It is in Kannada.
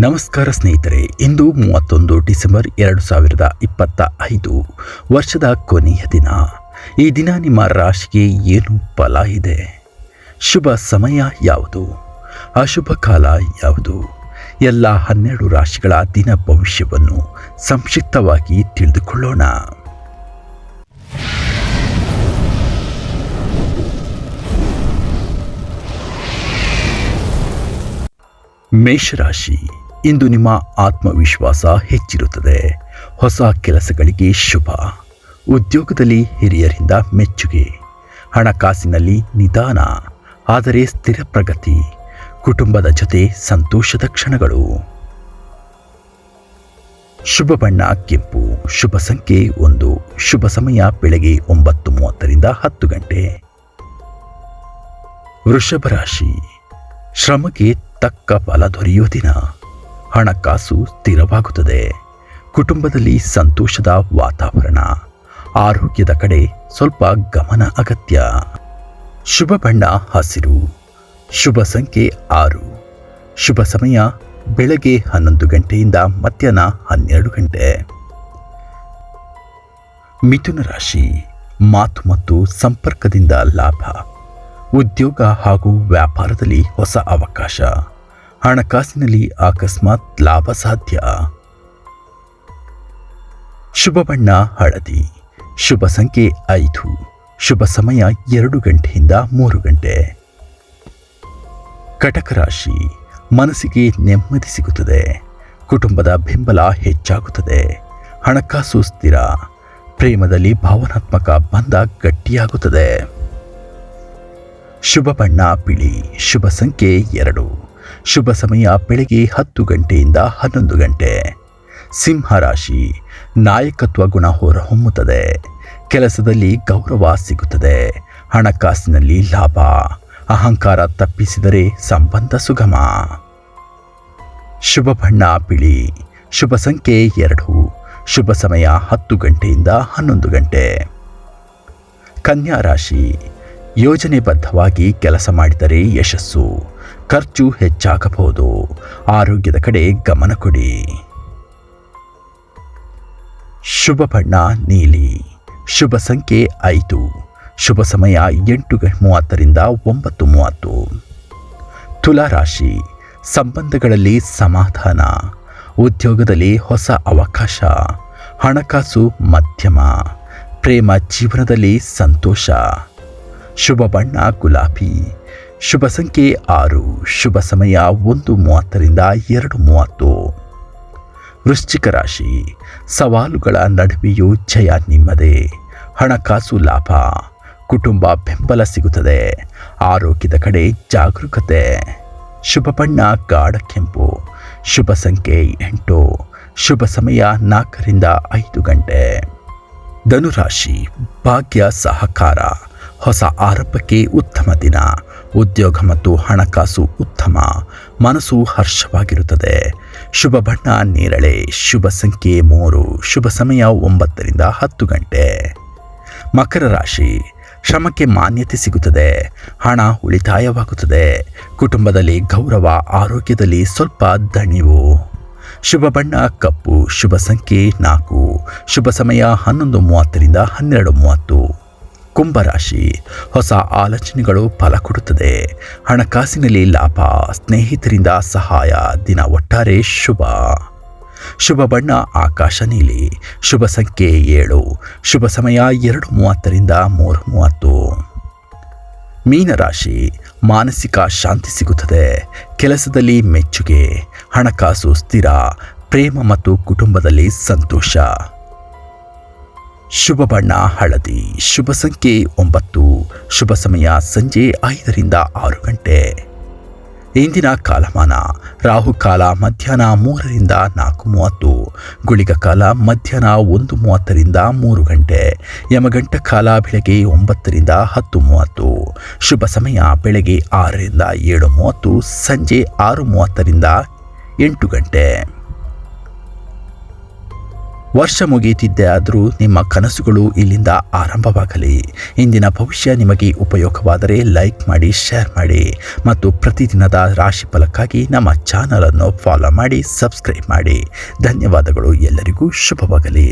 ನಮಸ್ಕಾರ ಸ್ನೇಹಿತರೆ, ಇಂದು 31 ಡಿಸೆಂಬರ್ 2025 ವರ್ಷದ ಕೊನೆಯ ದಿನ. ಈ ದಿನ ನಿಮ್ಮ ರಾಶಿಗೆ ಏನು ಫಲ ಇದೆ? ಶುಭ ಸಮಯ ಯಾವುದು? ಅಶುಭ ಕಾಲ ಯಾವುದು? ಎಲ್ಲ 12 ರಾಶಿಗಳ ದಿನ ಭವಿಷ್ಯವನ್ನು ಸಂಕ್ಷಿಪ್ತವಾಗಿ ತಿಳಿದುಕೊಳ್ಳೋಣ. ಮೇಷರಾಶಿ, ಇಂದು ನಿಮ್ಮ ಆತ್ಮವಿಶ್ವಾಸ ಹೆಚ್ಚಿರುತ್ತದೆ. ಹೊಸ ಕೆಲಸಗಳಿಗೆ ಶುಭ. ಉದ್ಯೋಗದಲ್ಲಿ ಹಿರಿಯರಿಂದ ಮೆಚ್ಚುಗೆ. ಹಣಕಾಸಿನಲ್ಲಿ ನಿಧಾನ ಆದರೆ ಸ್ಥಿರ ಪ್ರಗತಿ. ಕುಟುಂಬದ ಜೊತೆ ಸಂತೋಷದ ಕ್ಷಣಗಳು. ಶುಭ ಬಣ್ಣ ಕೆಂಪು. ಶುಭ ಸಂಖ್ಯೆ 1. ಶುಭ ಸಮಯ ಬೆಳಗ್ಗೆ 9:30ರಿಂದ 10 ಗಂಟೆ. ವೃಷಭ ರಾಶಿ, ಶ್ರಮಕ್ಕೆ ತಕ್ಕ ಫಲ ದೊರೆಯುವ ದಿನ. ಹಣಕಾಸು ಸ್ಥಿರವಾಗುತ್ತದೆ. ಕುಟುಂಬದಲ್ಲಿ ಸಂತೋಷದ ವಾತಾವರಣ. ಆರೋಗ್ಯದ ಕಡೆ ಸ್ವಲ್ಪ ಗಮನ ಅಗತ್ಯ. ಶುಭ ಬಣ್ಣ ಹಸಿರು. ಶುಭ ಸಂಖ್ಯೆ 6. ಶುಭ ಸಮಯ ಬೆಳಗ್ಗೆ 11 ಗಂಟೆಯಿಂದ ಮಧ್ಯಾಹ್ನ 12 ಗಂಟೆ. ಮಿಥುನ ರಾಶಿ, ಮಾತು ಮತ್ತು ಸಂಪರ್ಕದಿಂದ ಲಾಭ. ಉದ್ಯೋಗ ಹಾಗೂ ವ್ಯಾಪಾರದಲ್ಲಿ ಹೊಸ ಅವಕಾಶ. ಹಣಕಾಸಿನಲ್ಲಿ ಅಕಸ್ಮಾತ್ ಲಾಭ ಸಾಧ್ಯ. ಶುಭ ಬಣ್ಣ ಹಳದಿ. ಶುಭ ಸಂಖ್ಯೆ 5. ಶುಭ ಸಮಯ 2 ಗಂಟೆಯಿಂದ 3 ಗಂಟೆ. ಕಟಕ ರಾಶಿ, ಮನಸ್ಸಿಗೆ ನೆಮ್ಮದಿ ಸಿಗುತ್ತದೆ. ಕುಟುಂಬದ ಬೆಂಬಲ ಹೆಚ್ಚಾಗುತ್ತದೆ. ಹಣಕಾಸು ಸ್ಥಿರ. ಪ್ರೇಮದಲ್ಲಿ ಭಾವನಾತ್ಮಕ ಬಂಧ ಗಟ್ಟಿಯಾಗುತ್ತದೆ. ಶುಭ ಬಣ್ಣ ಬಿಳಿ. ಶುಭ ಸಂಖ್ಯೆ 2. ಶುಭ ಸಮಯ ಬೆಳಗ್ಗೆ 10 ಗಂಟೆಯಿಂದ 11 ಗಂಟೆ. ಸಿಂಹ ರಾಶಿ, ನಾಯಕತ್ವ ಗುಣ ಹೊರಹೊಮ್ಮುತ್ತದೆ. ಕೆಲಸದಲ್ಲಿ ಗೌರವ ಸಿಗುತ್ತದೆ. ಹಣಕಾಸಿನಲ್ಲಿ ಲಾಭ. ಅಹಂಕಾರ ತಪ್ಪಿಸಿದರೆ ಸಂಬಂಧ ಸುಗಮ. ಶುಭ ಬಣ್ಣ ಬಿಳಿ. ಶುಭ ಸಂಖ್ಯೆ 2. ಶುಭ ಸಮಯ 10 ಗಂಟೆಯಿಂದ 11 ಗಂಟೆ. ಕನ್ಯಾ ರಾಶಿ, ಯೋಜನೆಬದ್ಧವಾಗಿ ಕೆಲಸ ಮಾಡಿದರೆ ಯಶಸ್ಸು. ಖರ್ಚು ಹೆಚ್ಚಾಗಬಹುದು. ಆರೋಗ್ಯದ ಕಡೆ ಗಮನ ಕೊಡಿ. ಶುಭ ಬಣ್ಣ ನೀಲಿ. ಶುಭ ಸಂಖ್ಯೆ 5. ಶುಭ ಸಮಯ 8:30ರಿಂದ 9:30. ತುಲಾ ರಾಶಿ, ಸಂಬಂಧಗಳಲ್ಲಿ ಸಮಾಧಾನ. ಉದ್ಯೋಗದಲ್ಲಿ ಹೊಸ ಅವಕಾಶ. ಹಣಕಾಸು ಮಧ್ಯಮ. ಪ್ರೇಮ ಜೀವನದಲ್ಲಿ ಸಂತೋಷ. ಶುಭ ಬಣ್ಣ ಗುಲಾಬಿ. ಶುಭ ಸಂಖ್ಯೆ 6. ಶುಭ ಸಮಯ 1:30ರಿಂದ 2:30. ವೃಶ್ಚಿಕ ರಾಶಿ, ಸವಾಲುಗಳ ನಡುವೆಯೂ ಜಯ ನಿಮ್ಮದೇ. ಹಣಕಾಸು ಲಾಭ. ಕುಟುಂಬ ಬೆಂಬಲ ಸಿಗುತ್ತದೆ. ಆರೋಗ್ಯದ ಕಡೆ ಜಾಗರೂಕತೆ. ಶುಭ ಬಣ್ಣ ಗಾಢ ಕೆಂಪು. ಶುಭ ಸಂಖ್ಯೆ 8. ಶುಭ ಸಮಯ 4ರಿಂದ 5 ಗಂಟೆ. ಧನುರಾಶಿ, ಭಾಗ್ಯ ಸಹಕಾರ. ಹೊಸ ಆರಂಭಕ್ಕೆ ಉತ್ತಮ ದಿನ. ಉದ್ಯೋಗ ಮತ್ತು ಹಣಕಾಸು ಉತ್ತಮ. ಮನಸ್ಸು ಹರ್ಷವಾಗಿರುತ್ತದೆ. ಶುಭ ಬಣ್ಣ ನೇರಳೆ. ಶುಭ ಸಂಖ್ಯೆ 3. ಶುಭ ಸಮಯ 9ರಿಂದ 10 ಗಂಟೆ. ಮಕರ ರಾಶಿ, ಶ್ರಮಕ್ಕೆ ಮಾನ್ಯತೆ ಸಿಗುತ್ತದೆ. ಹಣ ಉಳಿತಾಯವಾಗುತ್ತದೆ. ಕುಟುಂಬದಲ್ಲಿ ಗೌರವ. ಆರೋಗ್ಯದಲ್ಲಿ ಸ್ವಲ್ಪ ದಣಿವು. ಶುಭ ಬಣ್ಣ ಕಪ್ಪು. ಶುಭ ಸಂಖ್ಯೆ 4. ಶುಭ ಸಮಯ 11:30ರಿಂದ 12:30. ಕುಂಭರಾಶಿ, ಹೊಸ ಆಲೋಚನೆಗಳು ಫಲ ಕೊಡುತ್ತದೆ. ಹಣಕಾಸಿನಲ್ಲಿ ಲಾಭ. ಸ್ನೇಹಿತರಿಂದ ಸಹಾಯ. ದಿನ ಒಟ್ಟಾರೆ ಶುಭ. ಶುಭ ಬಣ್ಣ ಆಕಾಶ ನೀಲಿ. ಶುಭ ಸಂಖ್ಯೆ 7. ಶುಭ ಸಮಯ 2:30ರಿಂದ 3:30. ಮೀನರಾಶಿ, ಮಾನಸಿಕ ಶಾಂತಿ ಸಿಗುತ್ತದೆ. ಕೆಲಸದಲ್ಲಿ ಮೆಚ್ಚುಗೆ. ಹಣಕಾಸು ಸ್ಥಿರ. ಪ್ರೇಮ ಮತ್ತು ಕುಟುಂಬದಲ್ಲಿ ಸಂತೋಷ. ಶುಭ ಬಣ್ಣ ಹಳದಿ. ಶುಭ ಸಂಖ್ಯೆ 9. ಶುಭ ಸಮಯ ಸಂಜೆ 5ರಿಂದ 6 ಗಂಟೆ. ಇಂದಿನ ಕಾಲಮಾನ ರಾಹುಕಾಲ ಮಧ್ಯಾಹ್ನ 3ರಿಂದ 4:30. ಗುಳಿಗ ಕಾಲ ಮಧ್ಯಾಹ್ನ 1:30ರಿಂದ 3 ಗಂಟೆ. ಯಮಗಂಟ ಕಾಲ ಬೆಳಗ್ಗೆ 9ರಿಂದ 10:30. ಶುಭ ಸಮಯ ಬೆಳಗ್ಗೆ 6ರಿಂದ 7:30. ಸಂಜೆ 6:30ರಿಂದ 8 ಗಂಟೆ. ವರ್ಷ ಮುಗಿಯುತ್ತಿದ್ದೇ ಆದರೂ ನಿಮ್ಮ ಕನಸುಗಳು ಇಲ್ಲಿಂದ ಆರಂಭವಾಗಲಿ. ಇಂದಿನ ಭವಿಷ್ಯ ನಿಮಗೆ ಉಪಯೋಗವಾದರೆ ಲೈಕ್ ಮಾಡಿ, ಶೇರ್ ಮಾಡಿ ಮತ್ತು ಪ್ರತಿದಿನದ ರಾಶಿ ಫಲಕ್ಕಾಗಿ ನಮ್ಮ ಚಾನಲನ್ನು ಫಾಲೋ ಮಾಡಿ, ಸಬ್ಸ್ಕ್ರೈಬ್ ಮಾಡಿ. ಧನ್ಯವಾದಗಳು. ಎಲ್ಲರಿಗೂ ಶುಭವಾಗಲಿ.